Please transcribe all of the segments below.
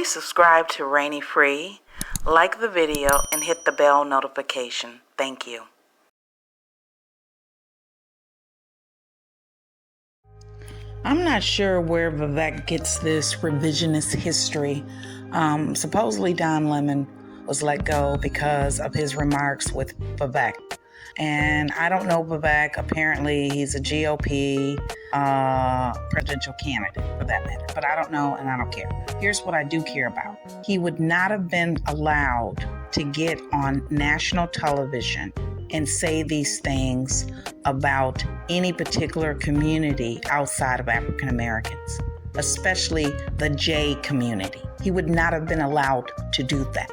Please subscribe to Rainy Free, like the video, and hit the bell notification. Thank you. I'm not sure where Vivek gets this revisionist history. Supposedly Don Lemon was let go because of his remarks with Vivek. And I don't know Vivek. Apparently he's a GOP presidential candidate, for that matter. But I don't know, and I don't care. Here's what I do care about. He would not have been allowed to get on national television and say these things about any particular community outside of African Americans, especially the J community. He would not have been allowed to do that.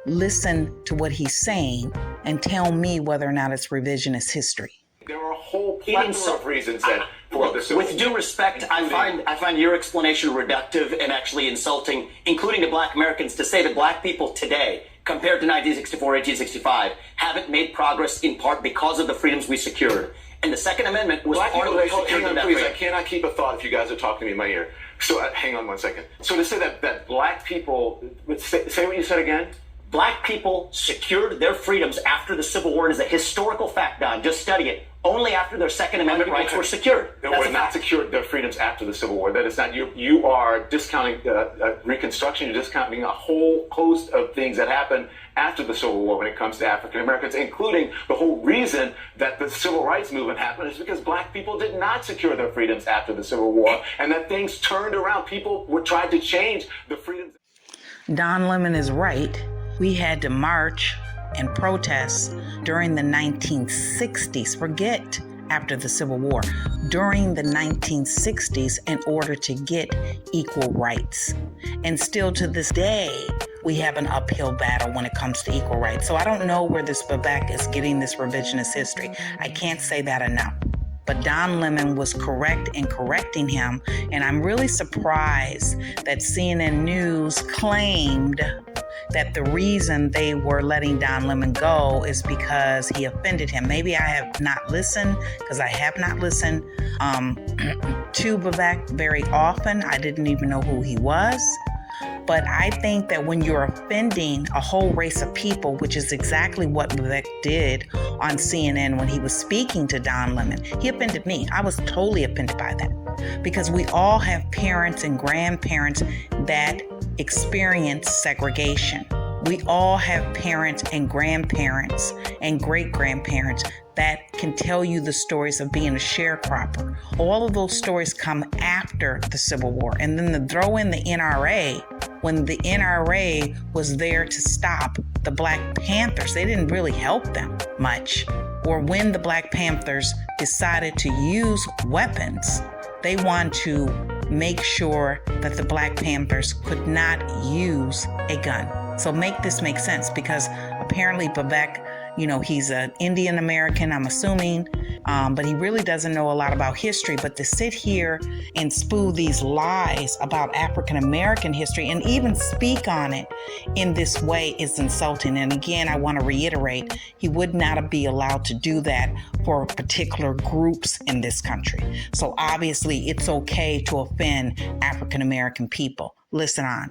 Listen to what he's saying and tell me whether or not it's revisionist history. There are a whole plethora of reasons that with due respect, I find your explanation reductive and actually insulting, including to Black Americans, to say that Black people today, compared to 1964, 1865, haven't made progress in part because of the freedoms we secured. And the Second Amendment was part of the hang on, please. I cannot keep a thought if you guys are talking to me in my ear. So hang on one second. So to say that Black people, say what you said again. Black people secured their freedoms after the Civil War. It is a historical fact, Don. Just study it. Only after their Second Amendment rights were secured. They were not secured their freedoms after the Civil War. That is not, you are discounting Reconstruction. You're discounting a whole host of things that happened after the Civil War when it comes to African Americans, including the whole reason that the Civil Rights Movement happened is because Black people did not secure their freedoms after the Civil War, and that things turned around. People tried to change the freedoms. Don Lemon is right. We had to march and protest during the 1960s. Forget after the Civil War. During the 1960s in order to get equal rights. And still to this day, we have an uphill battle when it comes to equal rights. So I don't know where this Vivek is getting this revisionist history. I can't say that enough. But Don Lemon was correct in correcting him. And I'm really surprised that CNN News claimed that the reason they were letting Don Lemon go is because he offended him. Maybe I have not listened, because I have not listened to Vivek very often. I didn't even know who he was. But I think that when you're offending a whole race of people, which is exactly what Vivek did on CNN when he was speaking to Don Lemon, he offended me. I was totally offended by that because we all have parents and grandparents that experience segregation. We all have parents and grandparents and great-grandparents that can tell you the stories of being a sharecropper. All of those stories come after the Civil War. And then to throw in the NRA, when the NRA was there to stop the Black Panthers, they didn't really help them much. Or when the Black Panthers decided to use weapons, they wanted to make sure that the Black Panthers could not use a gun. So make this make sense, because apparently Vivek, he's an Indian American, I'm assuming, but he really doesn't know a lot about history. But to sit here and spew these lies about African American history and even speak on it in this way is insulting. And again, I want to reiterate, he would not be allowed to do that for particular groups in this country. So obviously it's okay to offend African American people. Listen on.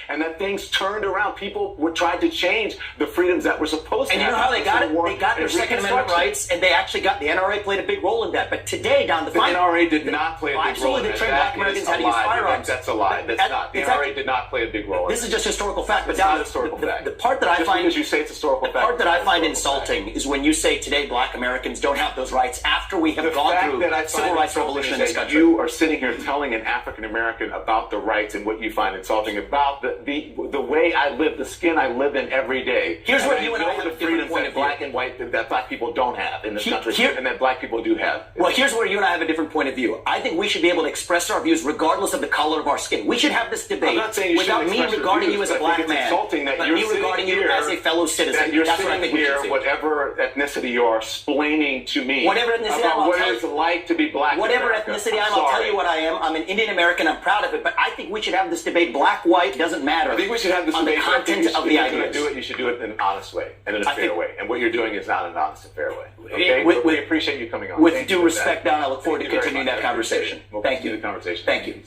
And that things turned around. People tried to change the freedoms that were supposed to happen. And you know how they got it? They got their Second Amendment rights, and they actually got the NRA played a big role in that. But today, Don, the NRA did not play a big role in that. Absolutely, they trained Black Americans how to use firearms. That's a lie. That's not. The NRA did not play a big role. This is just historical fact. But not historical fact. The part that I find, because you say it's historical fact, the part that I find insulting is when you say today Black Americans don't have those rights after we have gone through the civil rights revolution in this country. You are sitting here telling an African American about the rights and what you find insulting about the way I live, the skin I live in every day. Here's where you and I have a different point of view. Black and white that Black people don't have in this country, and that Black people do have. Well, here's where you and I have a different point of view. I think we should be able to express our views regardless of the color of our skin. We should have this debate without me regarding you as a Black man, but me regarding you as a fellow citizen. That's what I think we should see. Whatever ethnicity you are explaining to me whatever ethnicity about what it's like to be Black. Whatever ethnicity I am, I'll tell you what I am. I'm an Indian American. I'm proud of it. But I think we should have this debate. Black, white, doesn't matter. I think we should have this debate. Content of the ideas. You should do it in an honest way and in a fair way. And what you're doing is not an honest and fair way. Okay? We appreciate you coming on. With due respect, Don, I look forward to continuing that conversation. Thank you. The conversation. Thank you.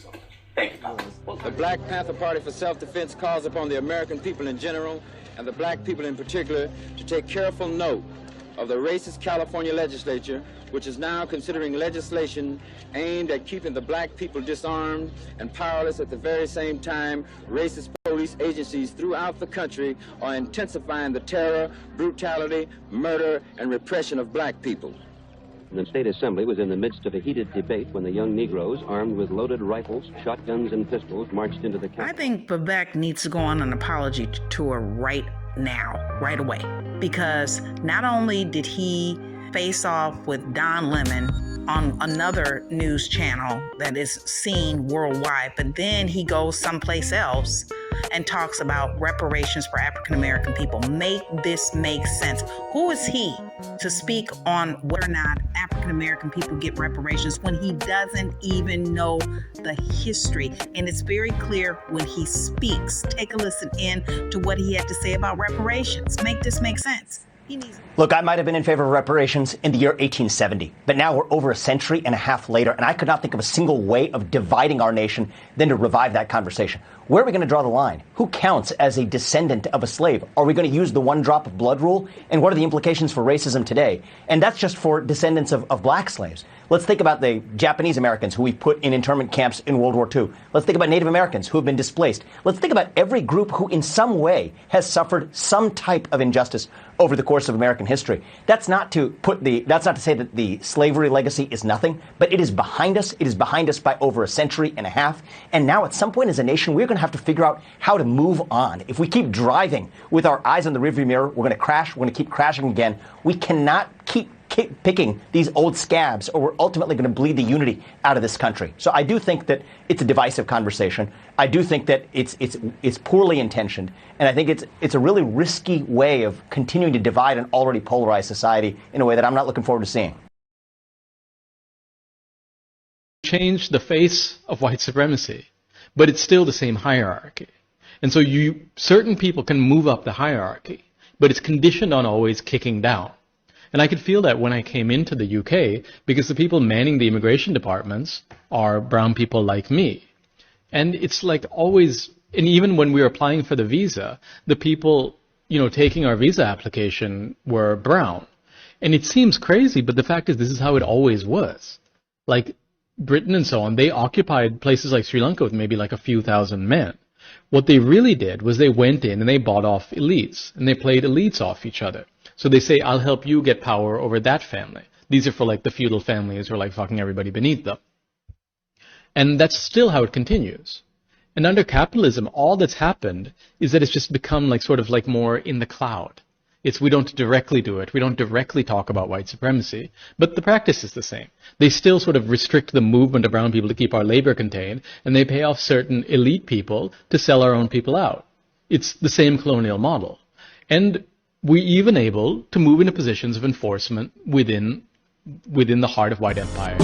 Thank you. The Black Panther Party for Self-Defense calls upon the American people in general and the black people in particular to take careful note of the racist California legislature, which is now considering legislation aimed at keeping the black people disarmed and powerless. At the very same time, racist police agencies throughout the country are intensifying the terror, brutality, murder, and repression of black people. The State Assembly was in the midst of a heated debate when the young Negroes, armed with loaded rifles, shotguns, and pistols, marched into the Capitol. I think Vivek needs to go on an apology tour right now, right away, because not only did he face off with Don Lemon on another news channel that is seen worldwide, but then he goes someplace else and talks about reparations for African American people. Make this make sense. Who is he to speak on whether or not African American people get reparations when he doesn't even know the history? And it's very clear when he speaks. Take a listen in to what he had to say about reparations. Make this make sense. Look, I might have been in favor of reparations in the year 1870, but now we're over a century and a half later, and I could not think of a single way of dividing our nation than to revive that conversation. Where are we going to draw the line? Who counts as a descendant of a slave? Are we going to use the one drop of blood rule? And what are the implications for racism today? And that's just for descendants of black slaves. Let's think about the Japanese Americans who we put in internment camps in World War II. Let's think about Native Americans who have been displaced. Let's think about every group who in some way has suffered some type of injustice over the course of American history. That's not to say that the slavery legacy is nothing, but it is behind us. It is behind us by over a century and a half. And now at some point as a nation, we're going to have to figure out how to move on. If we keep driving with our eyes on the rearview mirror, we're going to crash. We're going to keep crashing again. We cannot keep picking these old scabs, or we're ultimately going to bleed the unity out of this country. So I do think that it's a divisive conversation. I do think that it's poorly intentioned, and I think it's a really risky way of continuing to divide an already polarized society in a way that I'm not looking forward to seeing. Change the face of white supremacy, but it's still the same hierarchy. And so certain people can move up the hierarchy, but it's conditioned on always kicking down. And I could feel that when I came into the UK, because the people manning the immigration departments are brown people like me. And it's like always, and even when we were applying for the visa, the people, taking our visa application were brown. And it seems crazy, but the fact is this is how it always was. Like Britain and so on, they occupied places like Sri Lanka with maybe like a few thousand men. What they really did was they went in and they bought off elites, and they played elites off each other. So they say, I'll help you get power over that family. These are for like the feudal families who are like fucking everybody beneath them. And that's still how it continues. And under capitalism, all that's happened is that it's just become like sort of like more in the cloud. We don't directly do it. We don't directly talk about white supremacy, but the practice is the same. They still sort of restrict the movement of brown people to keep our labor contained, and they pay off certain elite people to sell our own people out. It's the same colonial model. And we're even able to move into positions of enforcement within the heart of white empire.